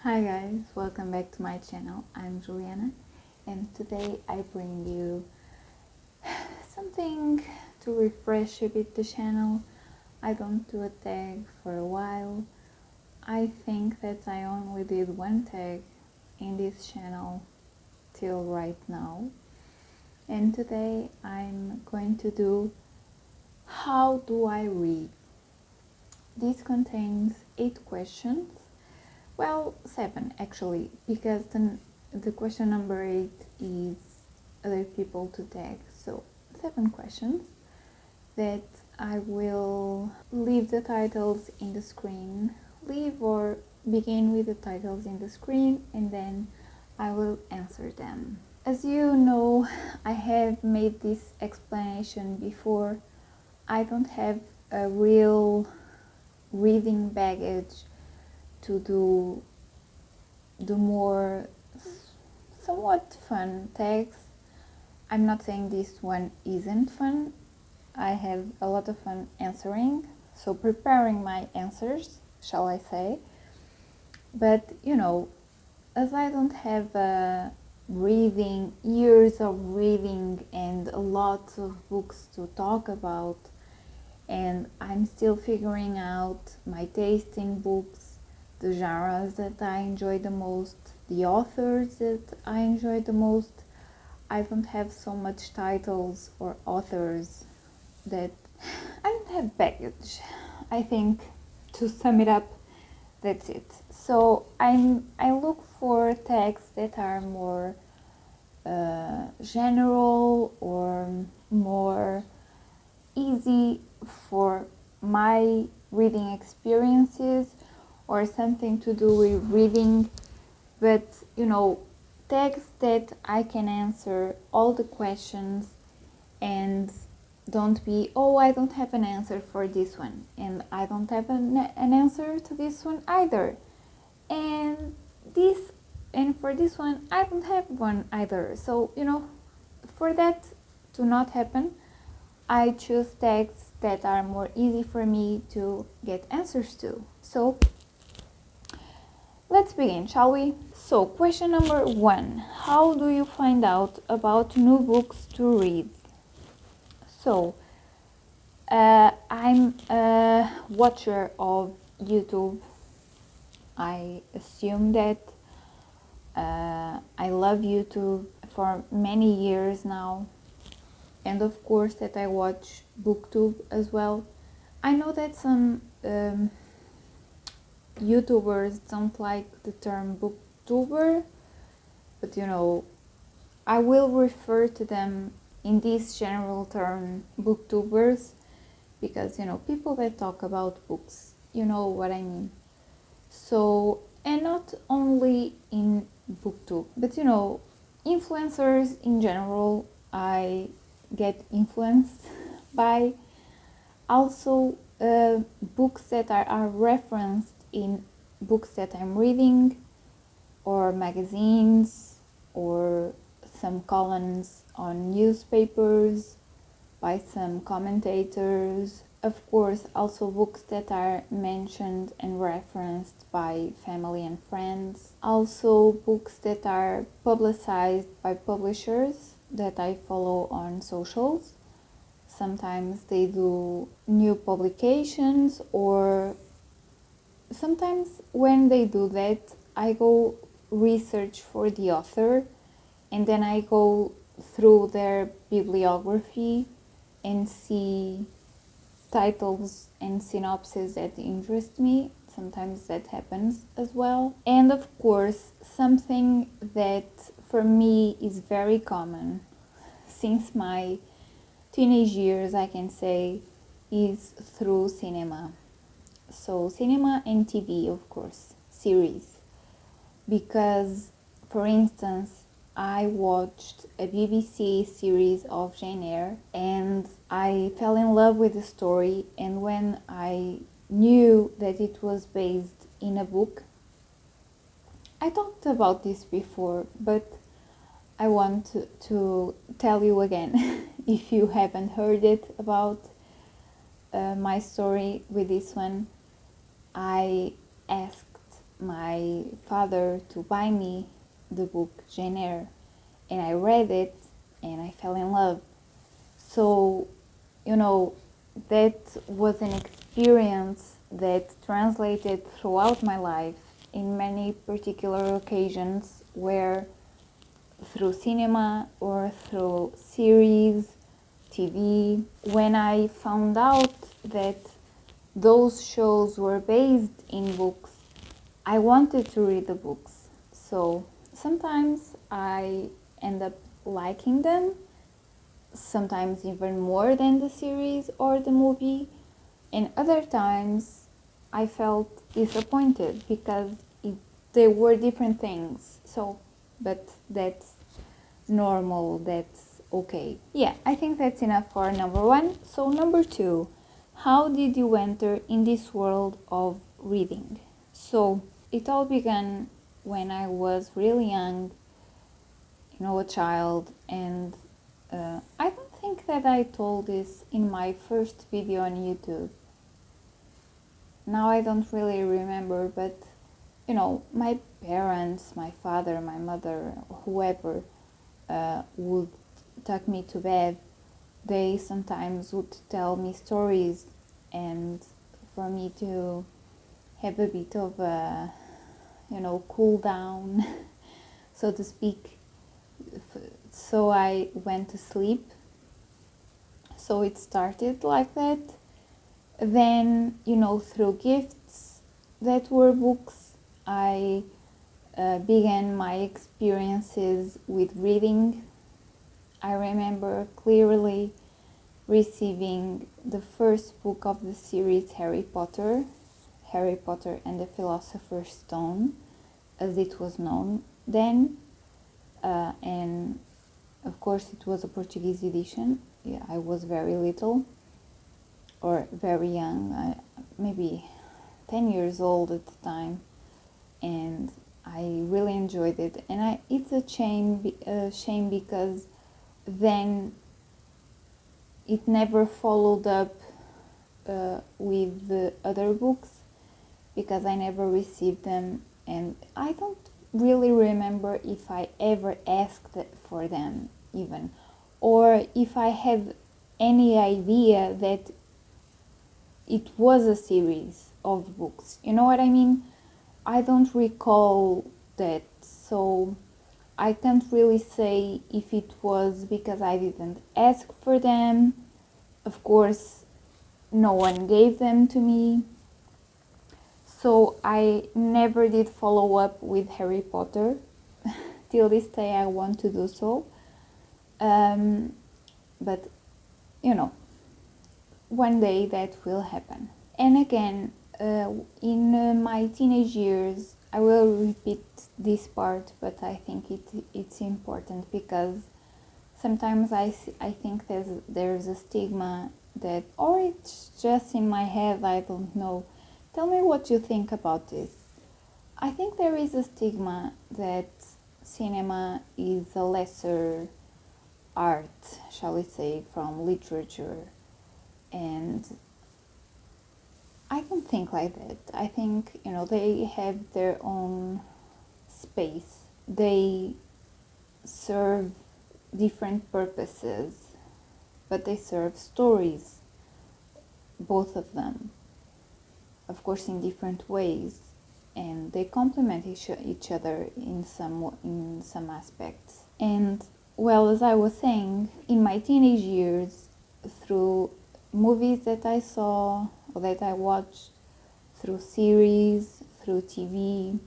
Hi guys, welcome back to my channel. I'm Juliana and today I bring you something to refresh a bit the channel. I don't do a tag for a while. I think that I only did one tag in this channel till right now. And today I'm going to do how do I read? This contains 8 questions. Well, 7 actually, because the question number 8 is other people to tag. So 7 questions that I will leave the titles in the screen, leave or begin with the titles in the screen, and then I will answer them. As you know, I have made this explanation before. I don't have a real reading baggage to do the more somewhat fun tags. I'm not saying this one isn't fun. I have a lot of fun answering, so preparing my answers, shall I say. But you know, as I don't have years of reading and a lot of books to talk about, and I'm still figuring out my taste in books, the genres that I enjoy the most, the authors that I enjoy the most. I don't have so much titles or authors that I don't have baggage. I think to sum it up, that's it. So I look for tags that are more general or more easy for my reading experiences or something to do with reading, but you know, tags that I can answer all the questions and don't be, oh, I don't have an answer for this one and I don't have an answer to this one either, and this and for this one I don't have one either. So you know, for that to not happen, I choose tags that are more easy for me to get answers to. So let's begin, shall we? So question number 1, how do you find out about new books to read? So I'm a watcher of YouTube. I assume that I love YouTube for many years now, and of course that I watch BookTube as well. I know that some YouTubers don't like the term booktuber, but you know, I will refer to them in this general term, booktubers, because you know, people that talk about books, you know what I mean. So, and not only in booktube, but you know, influencers in general, I get influenced by. Also books that are referenced in books that I'm reading, or magazines, or some columns on newspapers by some commentators. Of course, also books that are mentioned and referenced by family and friends. Also books that are publicized by publishers that I follow on socials. Sometimes they do new publications, or sometimes when they do that, I go research for the author and then I go through their bibliography and see titles and synopses that interest me. Sometimes that happens as well. And of course, something that for me is very common since my teenage years, I can say, is through cinema. So cinema and TV, of course, series. Because, for instance, I watched a BBC series of Jane Eyre and I fell in love with the story, and when I knew that it was based in a book, I talked about this before, but I want to tell you again if you haven't heard it about my story with this one. I asked my father to buy me the book Jane Eyre, and I read it and I fell in love. So, you know, that was an experience that translated throughout my life in many particular occasions where through cinema or through series, TV, when I found out that those shows were based in books, I wanted to read the books. So sometimes I end up liking them, sometimes even more than the series or the movie, and other times I felt disappointed because they were different things. So, but that's normal, that's okay. Yeah, I think that's enough for number one. So number two, how did you enter in this world of reading? So it all began when I was really young, a child, and I don't think that I told this in my first video on YouTube. Now I don't really remember, but my parents, my father, my mother, whoever would tuck me to bed. They sometimes would tell me stories, and for me to have a bit of a, cool down, so to speak. So I went to sleep. So it started like that. Then, through gifts that were books, I began my experiences with reading. I remember clearly receiving the first book of the series Harry Potter and the Philosopher's Stone, as it was known then, and of course it was a Portuguese edition. Yeah, I was very little, or very young, maybe 10 years old at the time, and I really enjoyed it. And it's a shame because then it never followed up with the other books, because I never received them, and I don't really remember if I ever asked for them even, or if I had any idea that it was a series of books. You know what I mean? I don't recall that, so I can't really say if it was because I didn't ask for them. Of course, no one gave them to me. So I never did follow up with Harry Potter. Till this day I want to do so. But, one day that will happen. And again, in my teenage years, I will repeat this part, but I think it's important because sometimes I think there's a stigma that, or it's just in my head, I don't know. Tell me what you think about this. I think there is a stigma that cinema is a lesser art, shall we say, from literature, and I don't think like that. I think, they have their own space. They serve different purposes, but they serve stories, both of them, of course, in different ways, and they complement each other in some aspects. And well, as I was saying, in my teenage years, through movies that I saw or that I watched, through series, through TV,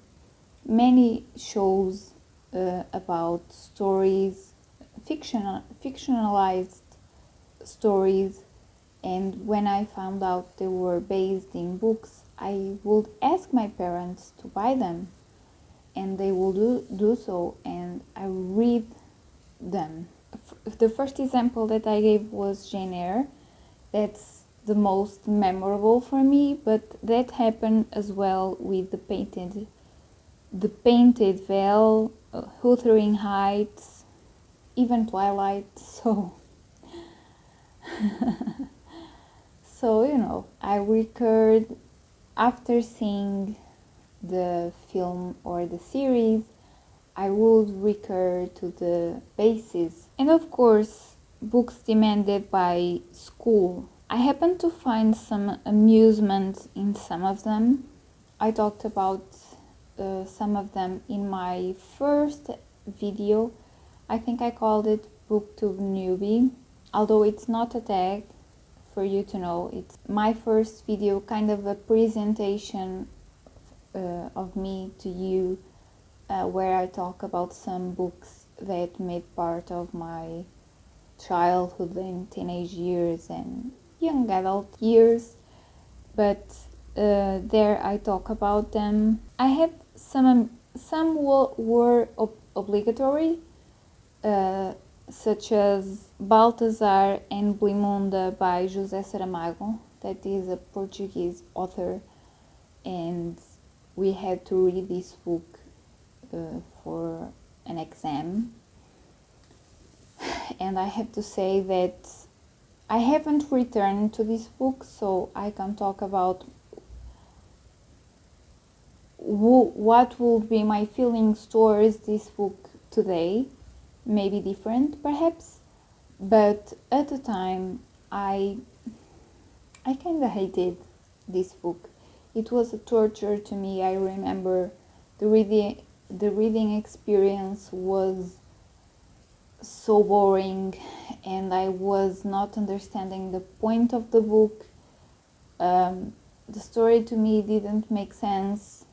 many shows about stories, fictionalized stories, and when I found out they were based in books, I would ask my parents to buy them, and they will do so, and I read them. The first example that I gave was Jane Eyre. That's the most memorable for me, but that happened as well with the Painted Veil, Wuthering Heights, even Twilight. So I recurred after seeing the film or the series, I would recur to the basis. And of course, books demanded by school. I happen to find some amusement in some of them. I talked about some of them in my first video. I think I called it BookTube Newbie, although it's not a tag for you to know. It's my first video, kind of a presentation of me to you, where I talk about some books that made part of my childhood and teenage years and young adult years. But there I talk about them. I have some were obligatory, such as Baltazar and Blimunda by José Saramago, that is a Portuguese author, and we had to read this book for an exam. And I have to say that I haven't returned to this book, so I can talk about what will be my feelings towards this book today. Maybe different, perhaps, but at the time I kind of hated this book. It was a torture to me. I remember the reading experience was so boring, and I was not understanding the point of the book. The story to me didn't make sense,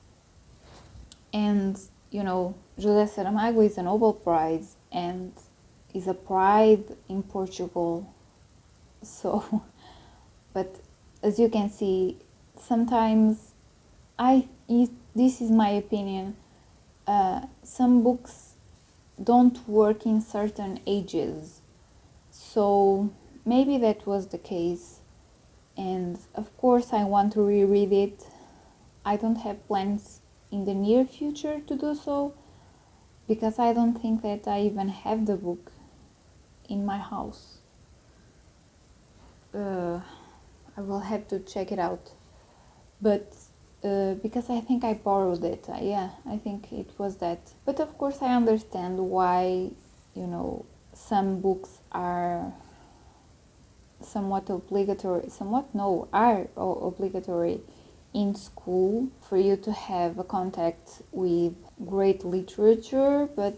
and José Saramago is a Nobel Prize and is a pride in Portugal. So, but as you can see, sometimes this is my opinion, some books don't work in certain ages. So maybe that was the case, and of course I want to reread it. I don't have plans in the near future to do so, because I don't think that I even have the book in my house. I will have to check it out, but because I think I borrowed it. I think it was that. But of course I understand why, some books are somewhat obligatory, are obligatory in school for you to have a contact with great literature, but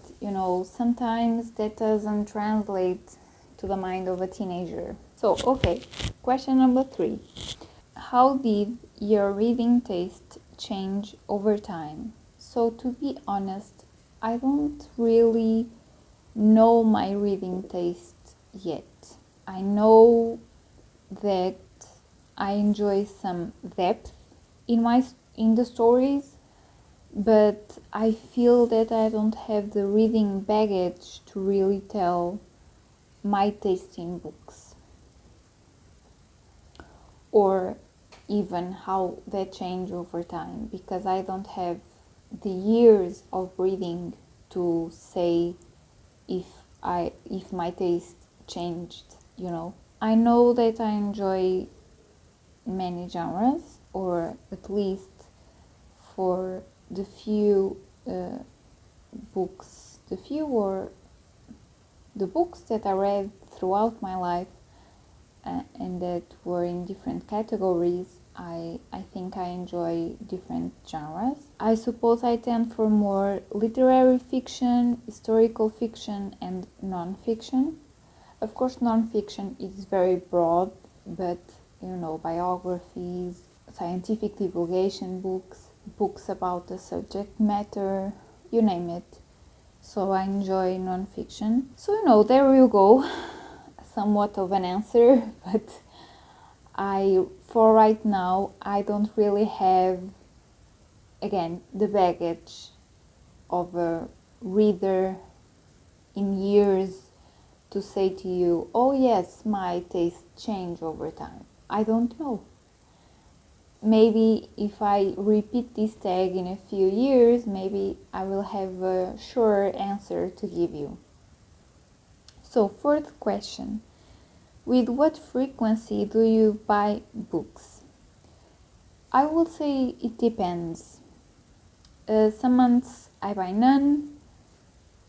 sometimes that doesn't translate to the mind of a teenager. So, okay, question number 3. How did your reading taste change over time? So, to be honest, I don't really know my reading taste yet. I know that I enjoy some depth in the stories, but I feel that I don't have the reading baggage to really tell my taste in books, or even how that changed over time, because I don't have the years of reading to say if my taste changed. I know that I enjoy many genres, or at least for the few books that I read throughout my life, and that were in different categories. I think I enjoy different genres. I suppose I tend for more literary fiction, historical fiction, and non-fiction. Of course, non-fiction is very broad, but biographies, scientific divulgation books about the subject matter, you name it. So I enjoy non-fiction. So there you go, somewhat of an answer, but for right now, I don't really have, again, the baggage of a reader in years to say to you, oh yes, my taste changed over time. I don't know. Maybe if I repeat this tag in a few years, maybe I will have a sure answer to give you. So, 4th question. With what frequency do you buy books? I would say it depends. Some months I buy none,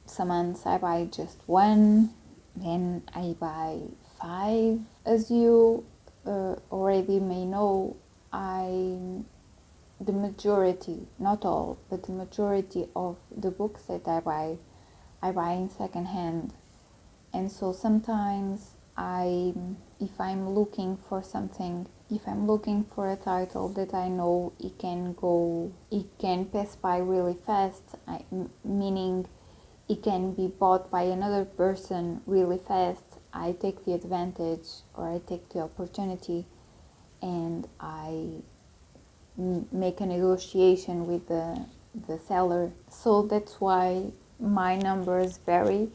some months I buy just one, then I buy 5. As you already may know, the majority, not all, but the majority of the books that I buy in second hand. And so sometimes if I'm looking for something, if I'm looking for a title that I know it can pass by really fast, meaning it can be bought by another person really fast, I take the advantage, or I take the opportunity, and I make a negotiation with the seller. So that's why my numbers vary.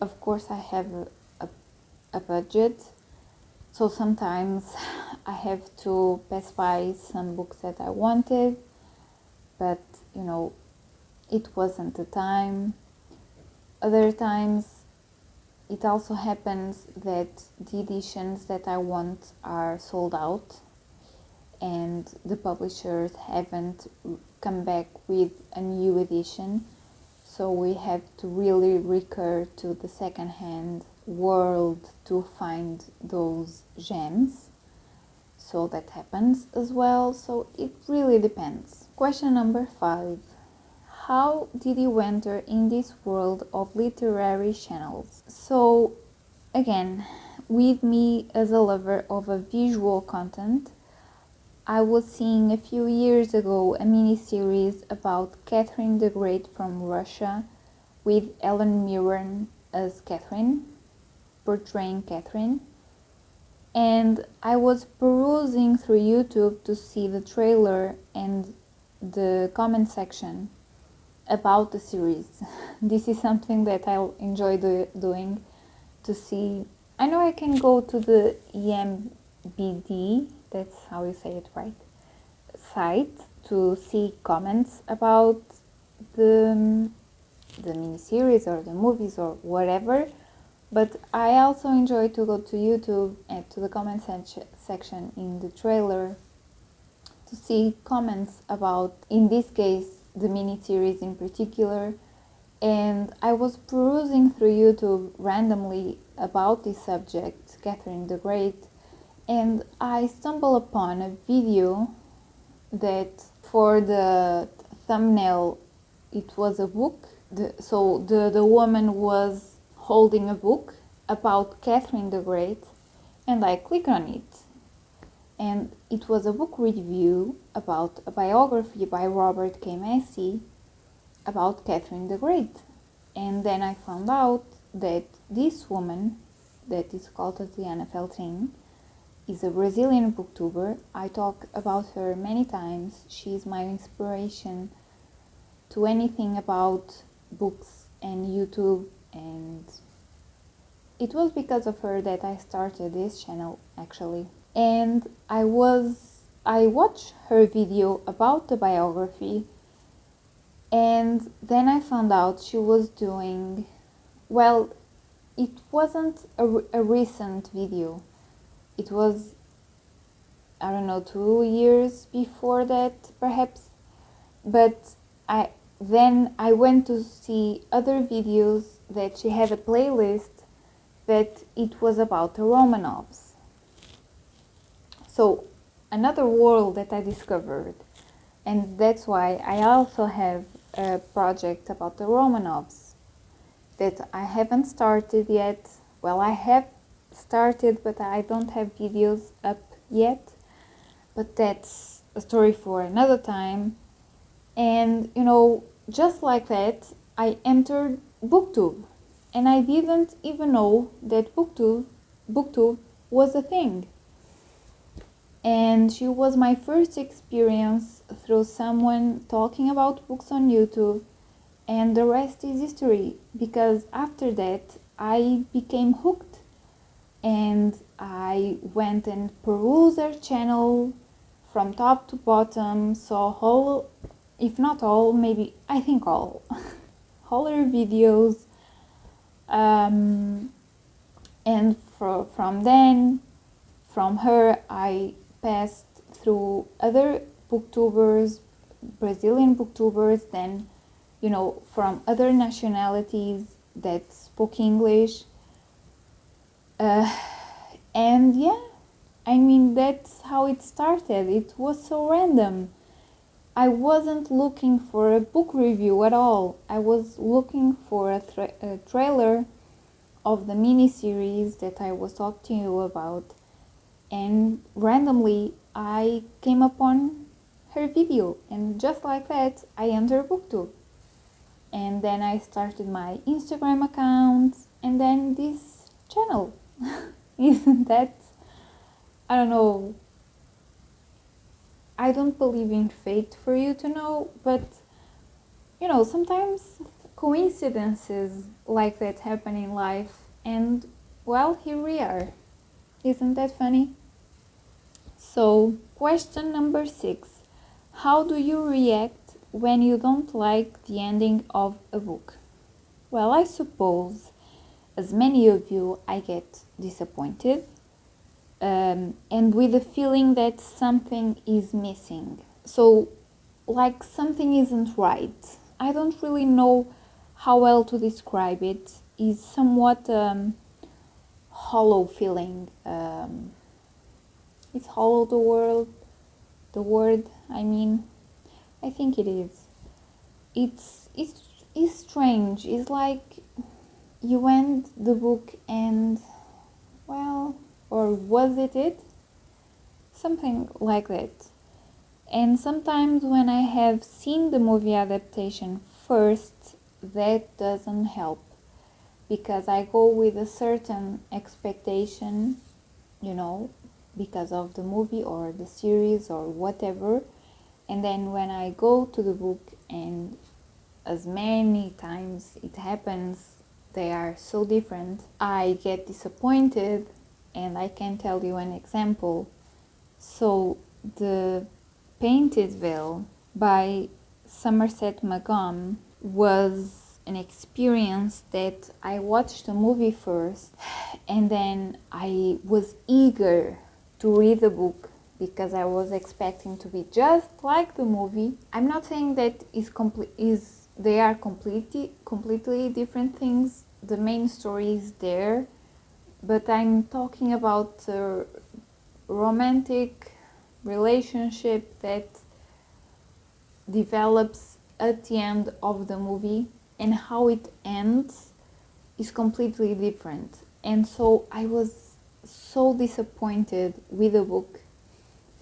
Of course, I have a budget, so sometimes I have to pass by some books that I wanted, but it wasn't the time. Other times it also happens that the editions that I want are sold out and the publishers haven't come back with a new edition, so we have to really recur to the second-hand world to find those gems. So that happens as well, so it really depends. Question number 5. How did you enter in this world of literary channels? So again, with me as a lover of a visual content, I was seeing a few years ago a mini-series about Catherine the Great from Russia with Helen Mirren as Catherine, portraying Catherine. And I was perusing through YouTube to see the trailer and the comment section about the series. This is something that I enjoy doing, to see. I know I can go to the EMBD, that's how you say it, right, site, to see comments about the miniseries or the movies or whatever, but I also enjoy to go to YouTube and to the comment section in the trailer to see comments about, in this case, the miniseries in particular. And I was perusing through YouTube randomly about this subject, Catherine the Great, and I stumbled upon a video that for the thumbnail it was a book. So the woman was holding a book about Catherine the Great, and I clicked on it. And it was a book review about a biography by Robert K. Massey about Catherine the Great. And then I found out that this woman, that is called Tatiana Feltrin, is a Brazilian booktuber. I talk about her many times. She is my inspiration to anything about books and YouTube, and it was because of her that I started this channel, actually. And I watched her video about the biography, and then I found out she was doing, well, it wasn't a recent video. It was, I don't know, 2 years before that, perhaps. But then I went to see other videos that she had a playlist that it was about the Romanovs. So another world that I discovered, and that's why I also have a project about the Romanovs that I haven't started yet. Well, I have started, but I don't have videos up yet, but that's a story for another time. And just like that, I entered BookTube, and I didn't even know that BookTube was a thing. And she was my first experience through someone talking about books on YouTube, and the rest is history, because after that I became hooked, and I went and perused her channel from top to bottom, saw whole, if not all, maybe, I think all, all her videos, and from her I passed through other booktubers, Brazilian booktubers, then, from other nationalities that spoke English. And yeah, I mean, that's how it started. It was so random. I wasn't looking for a book review at all. I was looking for a trailer of the mini-series that I was talking to you about, and randomly I came upon her video, and just like that I entered BookTube. And then I started my Instagram account, and then this channel. Isn't that, I don't know, I don't believe in fate for you to know, but sometimes coincidences like that happen in life, and well, here we are. Isn't that funny? So, question number 6. How do you react when you don't like the ending of a book? Well, I suppose, as many of you, I get disappointed, and with the feeling that something is missing. So, like something isn't right. I don't really know how well to describe it. It's somewhat hollow feeling. It's hollow, the word, I mean. I think it is. It's strange. It's like you end the book and, well, or was it? Something like that. And sometimes when I have seen the movie adaptation first, that doesn't help, because I go with a certain expectation, because of the movie or the series or whatever. And then when I go to the book, and as many times it happens, they are so different, I get disappointed. And I can tell you an example. So the Painted Veil by Somerset Maugham was an experience that I watched the movie first, and then I was eager to read the book because I was expecting to be just like the movie. I'm not saying that they are completely different things. The main story is there, but I'm talking about a romantic relationship that develops at the end of the movie, and how it ends is completely different. And so I was so disappointed with the book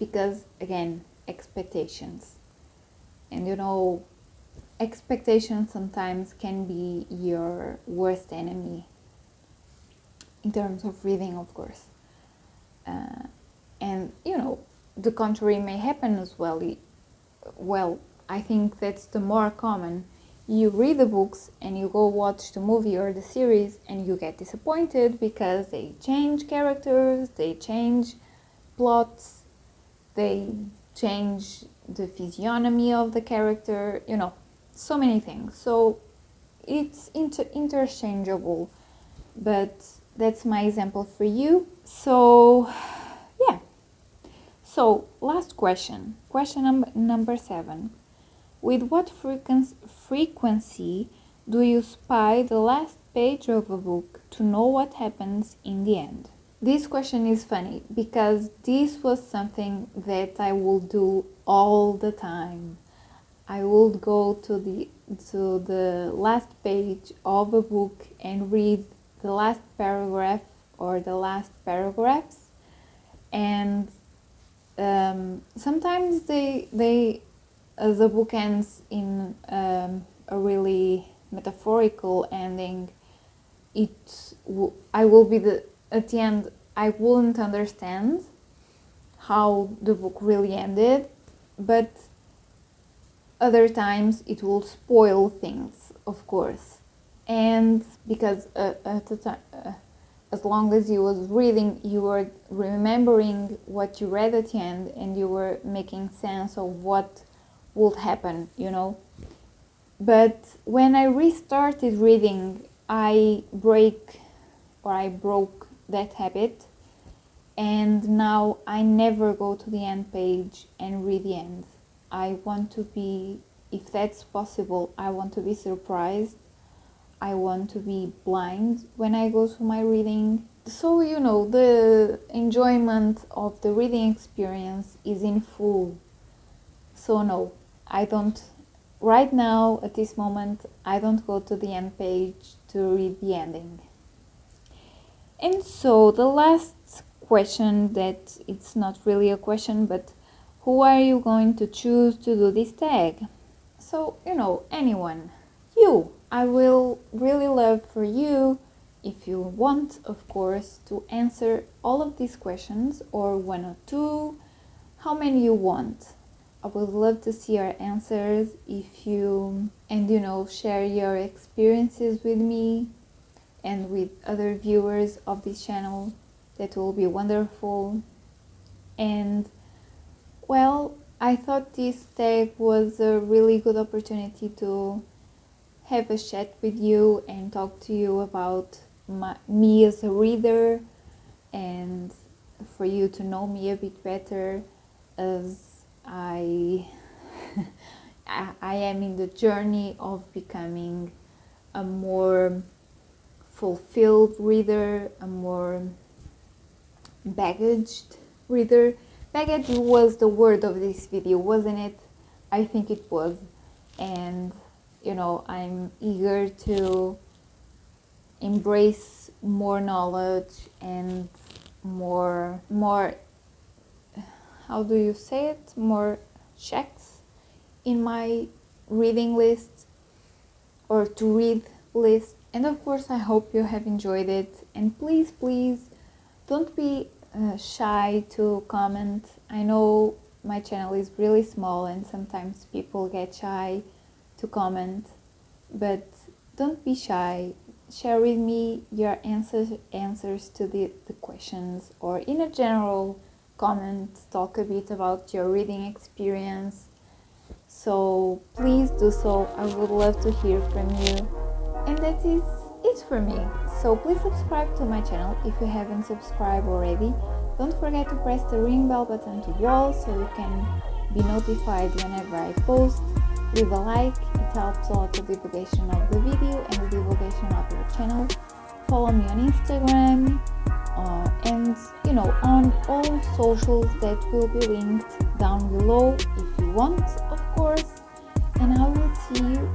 because, again, expectations. And expectations sometimes can be your worst enemy in terms of reading, of course. And the contrary may happen as well. Well, I think that's the more common. You read the books and you go watch the movie or the series and you get disappointed because they change characters, they change plots, they change the physiognomy of the character, so many things. So it's interchangeable, but that's my example for you. So yeah. So last question number 7. With what frequency do you spy the last page of a book to know what happens in the end? This question is funny because this was something that I will do all the time. I would go to the last page of a book and read the last paragraph or the last paragraphs, and sometimes they as the book ends in a really metaphorical ending, I will be at the end, I wouldn't understand how the book really ended, but other times it will spoil things, of course. And because at the time, as long as you was reading, you were remembering what you read at the end, and you were making sense of what would happen, But when I restarted reading, I broke that habit, and now I never go to the end page and read the end. I want to be, if that's possible, I want to be surprised. I want to be blind when I go to my reading. So, the enjoyment of the reading experience is in full. So no, I don't, right now, at this moment, I don't go to the end page to read the ending. And so the last question, that it's not really a question, but who are you going to choose to do this tag? So, anyone. You. I will really love for you, if you want, of course, to answer all of these questions, or one or two, how many you want. I would love to see your answers if you, and share your experiences with me and with other viewers of this channel. That will be wonderful. And well, I thought this tag was a really good opportunity to have a chat with you and talk to you about me as a reader, and for you to know me a bit better, as I am in the journey of becoming a more fulfilled reader, a more baggaged reader. Baggage was the word of this video, wasn't it? I think it was. And I'm eager to embrace more knowledge and more how do you say it, more checks in my reading list, or to read list. And of course, I hope you have enjoyed it, and please don't be shy to comment. I know my channel is really small and sometimes people get shy to comment, but don't be shy. Share with me your answers to the questions, or in a general comment, talk a bit about your reading experience. So please do so. I would love to hear from you. And that is it for me. So please subscribe to my channel if you haven't subscribed already. Don't forget to press the ring bell button to all, so you can be notified whenever I post. Leave a like, it helps a lot the divulgation of the video and the divulgation of your channel. Follow me on Instagram and on all socials that will be linked down below if you want, of course. And I will see you